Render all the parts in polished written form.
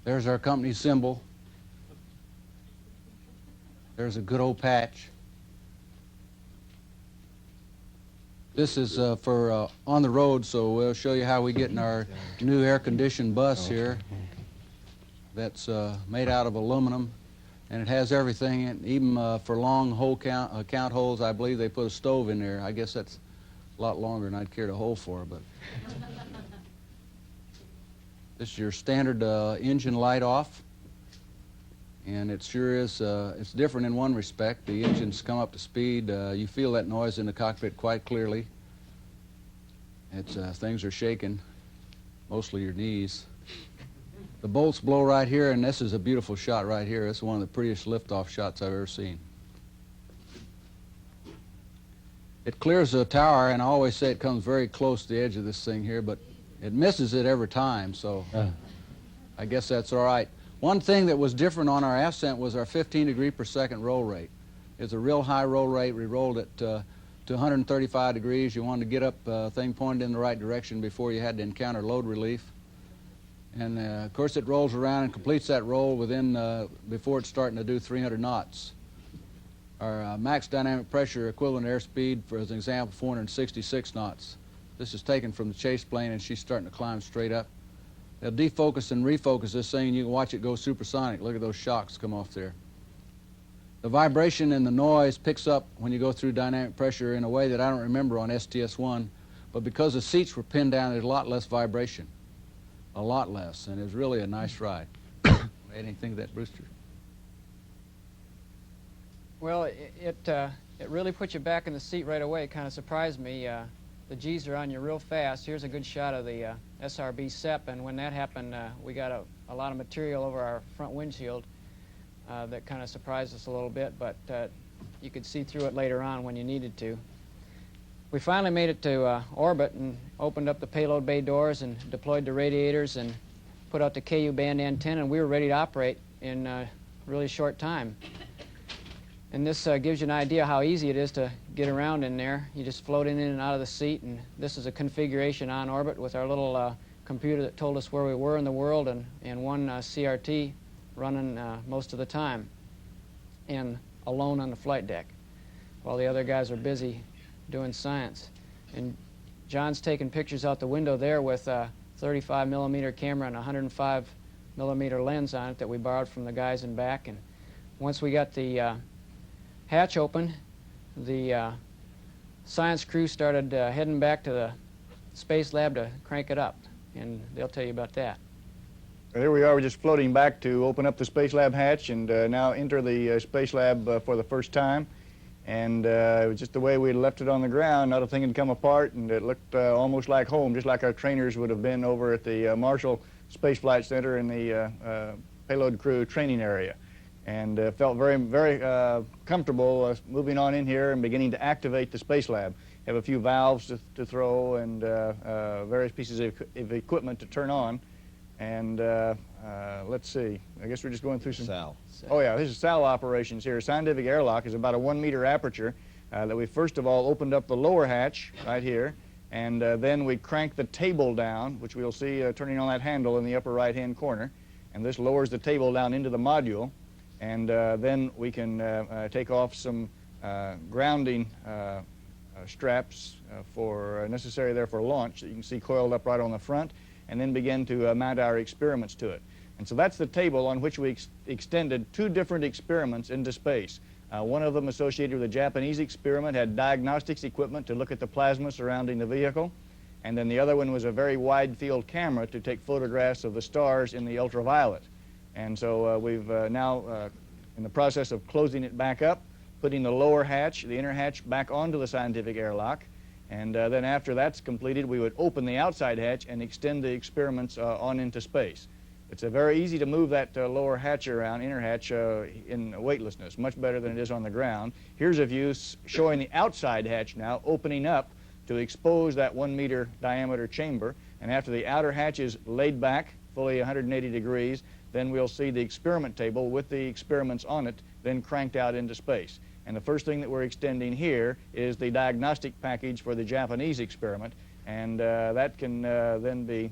There's our company symbol. There's a good old patch. This is for on the road, so we'll show you how we get in our new air-conditioned bus here. That's made out of aluminum, and it has everything. And even for long hole count holes, I believe they put a stove in there. I guess that's a lot longer than I'd care to hold for, but this is your standard engine light off, and it sure is. It's different in one respect. The engines come up to speed. You feel that noise in the cockpit quite clearly. It's things are shaking, mostly your knees. The bolts blow right here, and this is a beautiful shot right here. It's one of the prettiest liftoff shots I've ever seen. It clears the tower, and I always say it comes very close to the edge of this thing here, but it misses it every time, so I guess that's all right. One thing that was different on our ascent was our 15 degree per second roll rate. It's a real high roll rate. We rolled it to 135 degrees. You wanted to get up thing pointed in the right direction before you had to encounter load relief. And of course it rolls around and completes that roll within before it's starting to do 300 knots. Our max dynamic pressure equivalent airspeed, for as an example, 466 knots. This is taken from the chase plane, and she's starting to climb straight up. They'll defocus and refocus this thing, and you can watch it go supersonic. Look at those shocks come off there. The vibration and the noise picks up when you go through dynamic pressure in a way that I don't remember on STS-1, but because the seats were pinned down, there's a lot less vibration. A lot less, and it's really a nice ride. Anything of that, Brewster? Well, it really put you back in the seat right away. It kind of surprised me. The G's are on you real fast. Here's a good shot of the SRB SEP, and when that happened, we got a lot of material over our front windshield that kind of surprised us a little bit, but you could see through it later on when you needed to. We finally made it to orbit and opened up the payload bay doors and deployed the radiators and put out the KU band antenna, and we were ready to operate in a really short time. And this gives you an idea how easy it is to get around in there. You just float in and out of the seat, and this is a configuration on orbit with our little computer that told us where we were in the world, and one CRT running most of the time, and alone on the flight deck while the other guys are busy doing science. And John's taking pictures out the window there with a 35 millimeter camera and a 105 millimeter lens on it that we borrowed from the guys in back. And once we got the hatch open, the science crew started heading back to the space lab to crank it up, and they'll tell you about that. Here we are, we're just floating back to open up the space lab hatch and now enter the space lab for the first time. And it was just the way we left it on the ground. Not a thing had come apart, and it looked almost like home, just like our trainers would have been over at the Marshall Space Flight Center in the payload crew training area. And felt very, very comfortable moving on in here and beginning to activate the space lab. Have a few valves to throw and various pieces of equipment to turn on. And let's see, I guess we're just going through some... SAL. Oh yeah, this is SAL operations here. Scientific airlock is about a 1 meter aperture that we first of all opened up the lower hatch right here, and then we cranked the table down, which we'll see turning on that handle in the upper right hand corner, and this lowers the table down into the module, and then we can take off some grounding straps necessary there for launch that you can see coiled up right on the front, and then begin to mount our experiments to it. And so that's the table on which we extended 2 different experiments into space. One of them associated with a Japanese experiment had diagnostics equipment to look at the plasma surrounding the vehicle, and then the other one was a very wide field camera to take photographs of the stars in the ultraviolet. And so we've now in the process of closing it back up, putting the lower hatch, the inner hatch, back onto the scientific airlock. And then after that's completed, we would open the outside hatch and extend the experiments on into space. It's very easy to move that lower hatch around, inner hatch, in weightlessness, much better than it is on the ground. Here's a view showing the outside hatch now opening up to expose that 1 meter diameter chamber. And after the outer hatch is laid back, fully 180 degrees, then we'll see the experiment table with the experiments on it, then cranked out into space. And the first thing that we're extending here is the diagnostic package for the Japanese experiment, and that can then be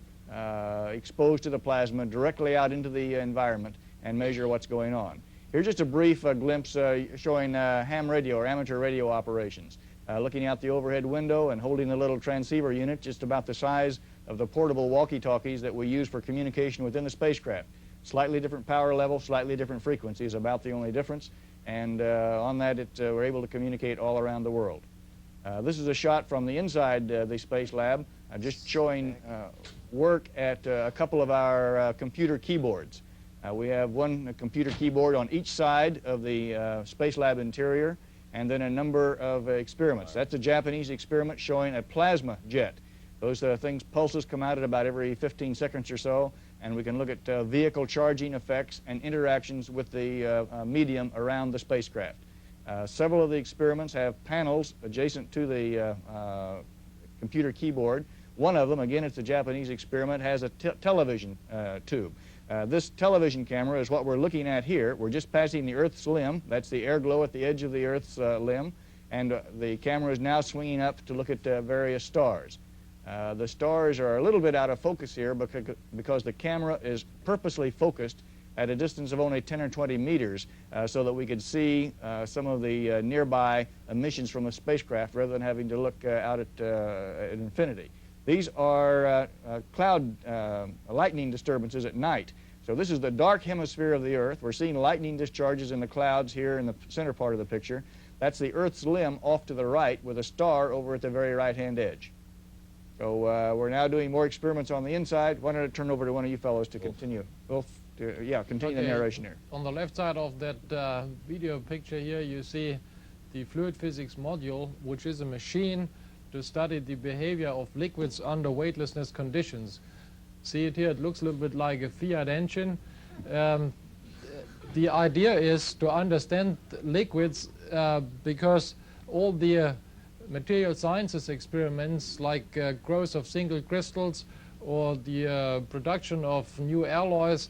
exposed to the plasma directly out into the environment and measure what's going on. Here's just a brief glimpse showing ham radio or amateur radio operations. Looking out the overhead window and holding the little transceiver unit just about the size of the portable walkie-talkies that we use for communication within the spacecraft. Slightly different power level, slightly different frequencies, about the only difference. And on that, we're able to communicate all around the world. This is a shot from the inside the space lab, just showing work at a couple of our computer keyboards. We have one computer keyboard on each side of the space lab interior, and then a number of experiments. That's a Japanese experiment showing a plasma jet. Those pulses come out at about every 15 seconds or so, and we can look at vehicle charging effects and interactions with the medium around the spacecraft. Several of the experiments have panels adjacent to the computer keyboard. One of them, again, it's a Japanese experiment, has a television tube. This television camera is what we're looking at here. We're just passing the Earth's limb. That's the air glow at the edge of the Earth's limb. And the camera is now swinging up to look at various stars. The stars are a little bit out of focus here because the camera is purposely focused at a distance of only 10 or 20 meters so that we could see some of the nearby emissions from the spacecraft rather than having to look out at infinity. These are cloud lightning disturbances at night. So this is the dark hemisphere of the Earth. We're seeing lightning discharges in the clouds here in the center part of the picture. That's the Earth's limb off to the right with a star over at the very right-hand edge. So we're now doing more experiments on the inside. Why don't I turn over to one of you fellows to continue? Continue the narration here. On the left side of that video picture here, you see the fluid physics module, which is a machine to study the behavior of liquids under weightlessness conditions. See it here, it looks a little bit like a Fiat engine. The idea is to understand liquids because all the material sciences experiments like growth of single crystals or the production of new alloys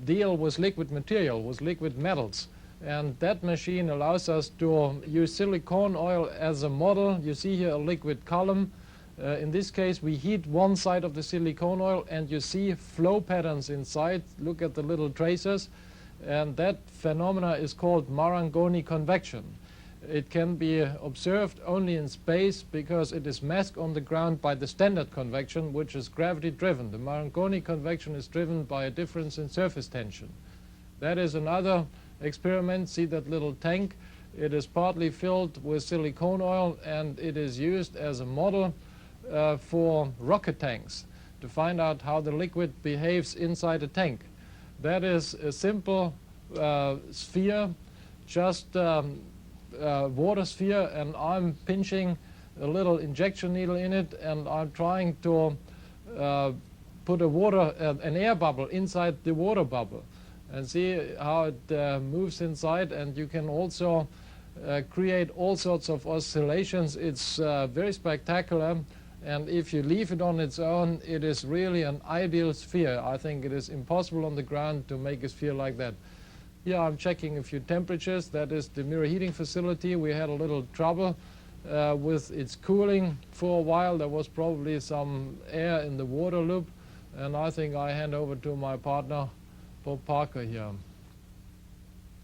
deal with liquid material, with liquid metals. And that machine allows us to use silicone oil as a model. You see here a liquid column. In this case, we heat one side of the silicone oil, and you see flow patterns inside. Look at the little tracers. And that phenomena is called Marangoni convection. It can be observed only in space because it is masked on the ground by the standard convection, which is gravity-driven. The Marangoni convection is driven by a difference in surface tension. That is another experiment. See that little tank? It is partly filled with silicone oil, and it is used as a model for rocket tanks to find out how the liquid behaves inside a tank. That is a simple sphere, just water sphere, and I'm pinching a little injection needle in it, and I'm trying to put an air bubble inside the water bubble. And see how it moves inside, and you can also create all sorts of oscillations. It's very spectacular, and if you leave it on its own, it is really an ideal sphere. I think it is impossible on the ground to make a sphere like that. Here I'm checking a few temperatures. That is the mirror heating facility. We had a little trouble with its cooling for a while. There was probably some air in the water loop, and I think I hand over to my partner Bob Parker here.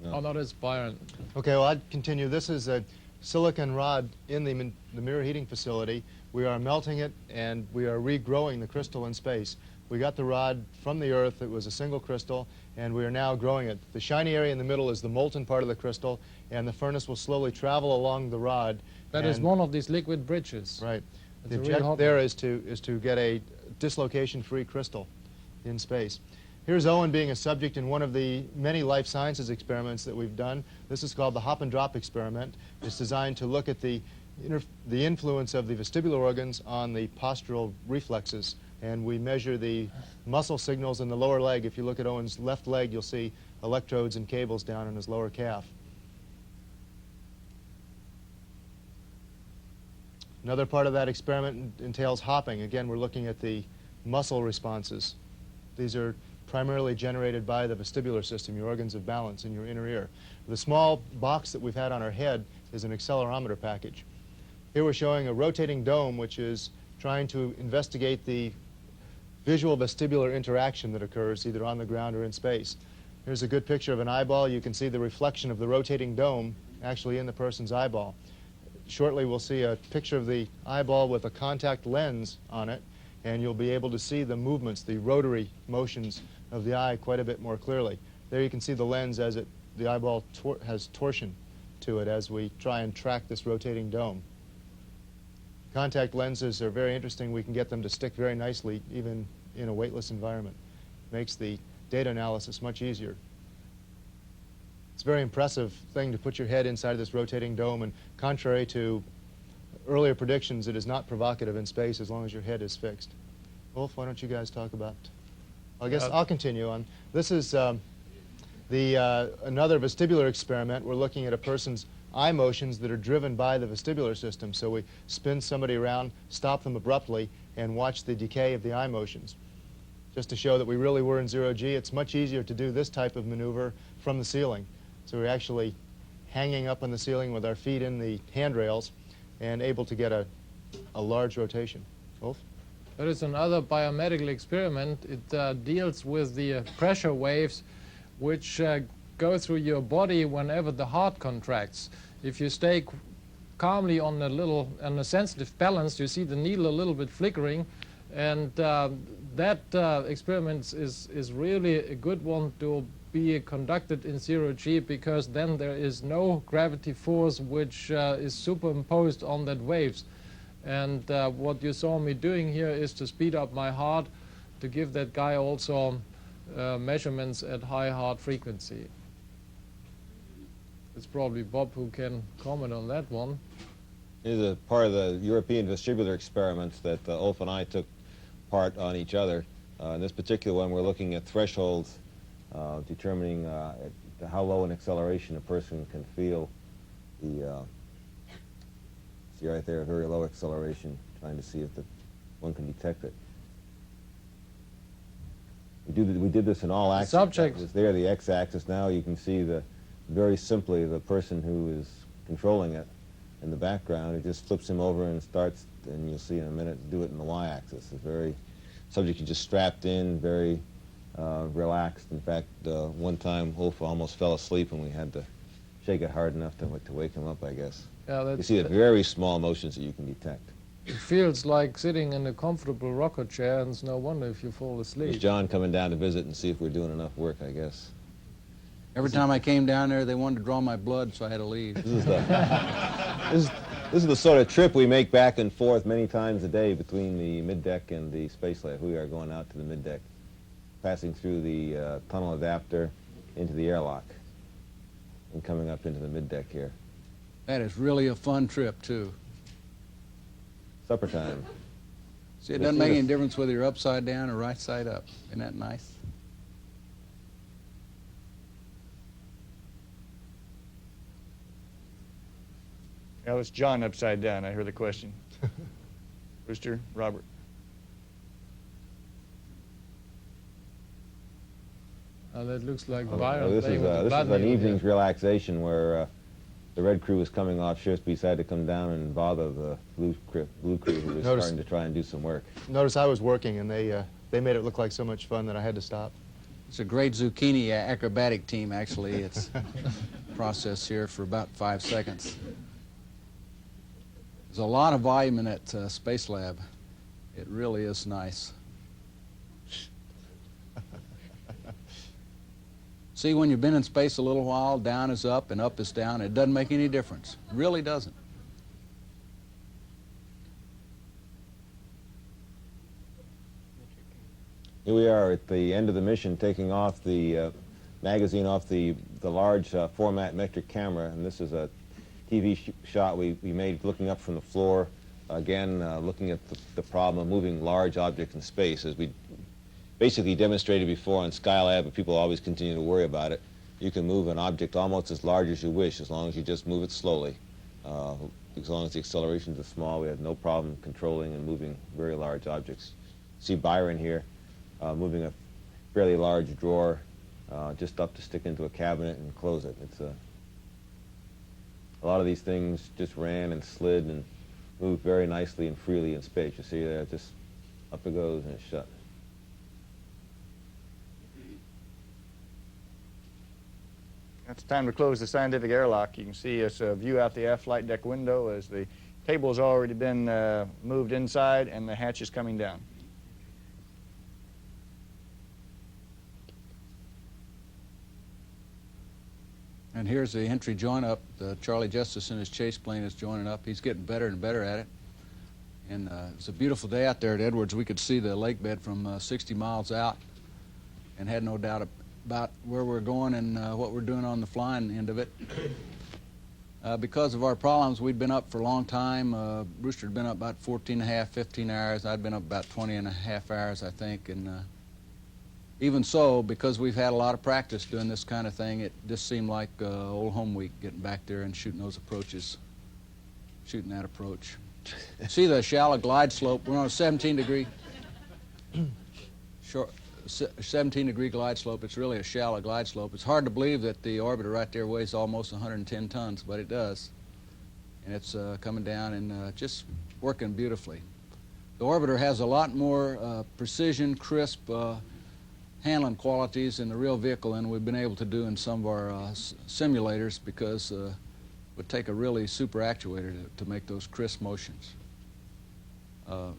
Oh, no, that's Byron. Okay, well, I'd continue. This is a silicon rod in the mirror heating facility. We are melting it, and we are regrowing the crystal in space. We got the rod from the Earth. It was a single crystal, and we are now growing it. The shiny area in the middle is the molten part of the crystal, and the furnace will slowly travel along the rod. That is one of these liquid bridges. Right. It's The a real objective hot there one. is to get a dislocation-free crystal in space. Here's Owen being a subject in one of the many life sciences experiments that we've done. This is called the hop and drop experiment. It's designed to look at the influence of the vestibular organs on the postural reflexes. And we measure the muscle signals in the lower leg. If you look at Owen's left leg, you'll see electrodes and cables down in his lower calf. Another part of that experiment entails hopping. Again, we're looking at the muscle responses. These are primarily generated by the vestibular system, your organs of balance in your inner ear. The small box that we've had on our head is an accelerometer package. Here we're showing a rotating dome which is trying to investigate the visual vestibular interaction that occurs either on the ground or in space. Here's a good picture of an eyeball. You can see the reflection of the rotating dome actually in the person's eyeball. Shortly we'll see a picture of the eyeball with a contact lens on it, and you'll be able to see the movements, the rotary motions of the eye quite a bit more clearly. There you can see the lens as the eyeball has torsion to it as we try and track this rotating dome. Contact lenses are very interesting. We can get them to stick very nicely even in a weightless environment. Makes the data analysis much easier. It's a very impressive thing to put your head inside of this rotating dome, and contrary to earlier predictions, it is not provocative in space as long as your head is fixed. Wolf, why don't you guys talk about... I guess I'll continue on. This is another vestibular experiment. We're looking at a person's eye motions that are driven by the vestibular system. So we spin somebody around, stop them abruptly, and watch the decay of the eye motions. Just to show that we really were in zero-G, it's much easier to do this type of maneuver from the ceiling. So we're actually hanging up on the ceiling with our feet in the handrails and able to get a large rotation. Wolf? There is another biomedical experiment. It deals with the pressure waves which go through your body whenever the heart contracts. If you stay calmly on a sensitive balance, you see the needle a little bit flickering, and that experiment is really a good one to be conducted in zero-G, because then there is no gravity force which is superimposed on that waves. And what you saw me doing here is to speed up my heart to give that guy also measurements at high heart frequency. It's probably Bob who can comment on that one. This is a part of the European vestibular experiments that Ulf and I took part on each other. In this particular one, we're looking at thresholds, determining how low an acceleration a person can feel. See right there, a very low acceleration, trying to see if one can detect it. We did this in all axes. Subject. It's there, the x-axis. Now you can see very simply the person who is controlling it in the background. It just flips him over and starts, and you'll see in a minute, do it in the y-axis. It's very, subject is just strapped in, very relaxed. In fact, one time Wolf almost fell asleep and we had to shake it hard enough to wake him up, I guess. Yeah, you see the very small motions that you can detect. It feels like sitting in a comfortable rocker chair, and it's no wonder if you fall asleep. It's John coming down to visit and see if we're doing enough work, I guess. Every time I came down there, they wanted to draw my blood, so I had to leave. This is the sort of trip we make back and forth many times a day between the middeck and the space lab. We are going out to the middeck, passing through the tunnel adapter into the airlock, and coming up into the middeck here. That is really a fun trip, too. Supper time. See, it doesn't make any difference whether you're upside down or right side up. Isn't that nice? Now it's John upside down. I heard the question. Brewster, Robert. That looks like Byron. This is an evening's relaxation where the red crew was coming off shift. We decided to come down and bother the blue crew who was starting to try and do some work. Notice I was working, and they made it look like so much fun that I had to stop. It's a great zucchini acrobatic team, actually. It's process here for about 5 seconds. There's a lot of volume in that space lab. It really is nice. See, when you've been in space a little while, down is up and up is down. It doesn't make any difference. It really doesn't. Here we are at the end of the mission, taking off the magazine off the large format metric camera, and this is a TV shot we made looking up from the floor, again looking at the problem of moving large objects in space. As we basically demonstrated before on Skylab, but people always continue to worry about it. You can move an object almost as large as you wish, as long as you just move it slowly. As long as the accelerations are small, we have no problem controlling and moving very large objects. See Byron here moving a fairly large drawer just up to stick into a cabinet and close it. It's a lot of these things just ran and slid and moved very nicely and freely in space. You see there, just up it goes and it's shut. It's time to close the scientific airlock. You can see us view out the aft flight deck window as the cable's already been moved inside and the hatch is coming down. And here's the entry join up. Charlie Justice in his chase plane is joining up. He's getting better and better at it. And it's a beautiful day out there at Edwards. We could see the lake bed from 60 miles out and had no doubt about where we're going and what we're doing on the flying end of it. Because of our problems, we'd been up for a long time. Brewster had been up about 14 and a half, 15 hours. I'd been up about 20 and a half hours, I think. And even so, because we've had a lot of practice doing this kind of thing, it just seemed like old home week, getting back there and shooting those approaches, shooting that approach. See the shallow glide slope? We're on a 17-degree short, 17-degree glide slope. It's really a shallow glide slope. It's hard to believe that the orbiter right there weighs almost 110 tons, but it does. And it's coming down and just working beautifully. The orbiter has a lot more precision, crisp handling qualities in the real vehicle than we've been able to do in some of our simulators, because it would take a really super actuator to make those crisp motions. And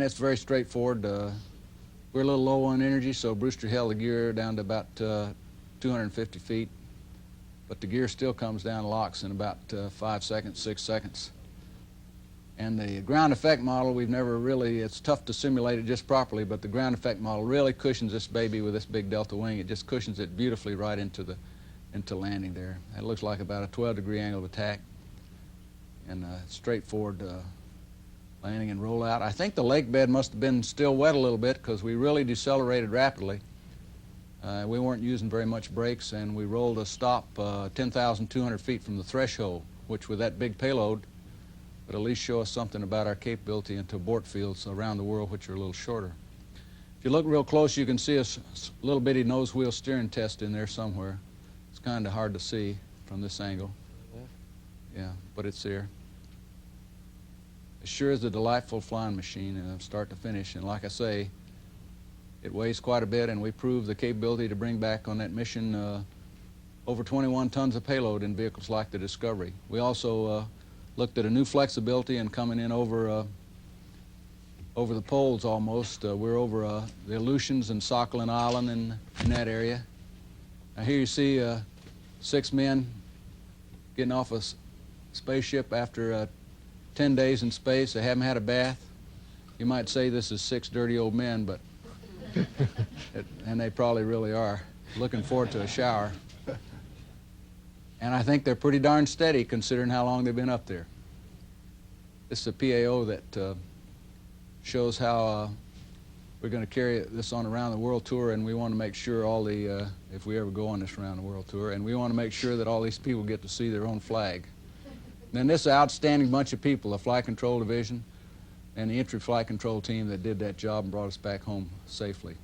it's very straightforward. We're a little low on energy, so Brewster held the gear down to about 250 feet, but the gear still comes down locks in about 5 seconds, 6 seconds. And the ground effect model, we've never really, it's tough to simulate it just properly, but the ground effect model really cushions this baby with this big delta wing. It just cushions it beautifully right into landing there. It looks like about a 12-degree angle of attack, and straightforward landing and roll out. I think the lake bed must have been still wet a little bit, because we really decelerated rapidly. We weren't using very much brakes, and we rolled a stop 10,200 feet from the threshold, which with that big payload would at least show us something about our capability into abort fields around the world, which are a little shorter. If you look real close, you can see a little bitty nose wheel steering test in there somewhere. It's kind of hard to see from this angle. Yeah, but it's there. It sure is a delightful flying machine, start to finish. And like I say, it weighs quite a bit, and we proved the capability to bring back on that mission over 21 tons of payload in vehicles like the Discovery. We also looked at a new flexibility and coming in over the poles almost. We're over the Aleutians and Sakhalin Island in that area. Now here you see 6 men getting off a spaceship after 10 days in space. They haven't had a bath. You might say this is 6 dirty old men, but and they probably really are. Looking forward to a shower. And I think they're pretty darn steady considering how long they've been up there. This is a PAO that shows how we're going to carry this on around the world tour, and we want to make sure all the, if we ever go on this around the world tour, and we want to make sure that all these people get to see their own flag. Then this outstanding bunch of people, the Flight Control Division and the Entry Flight Control Team that did that job and brought us back home safely.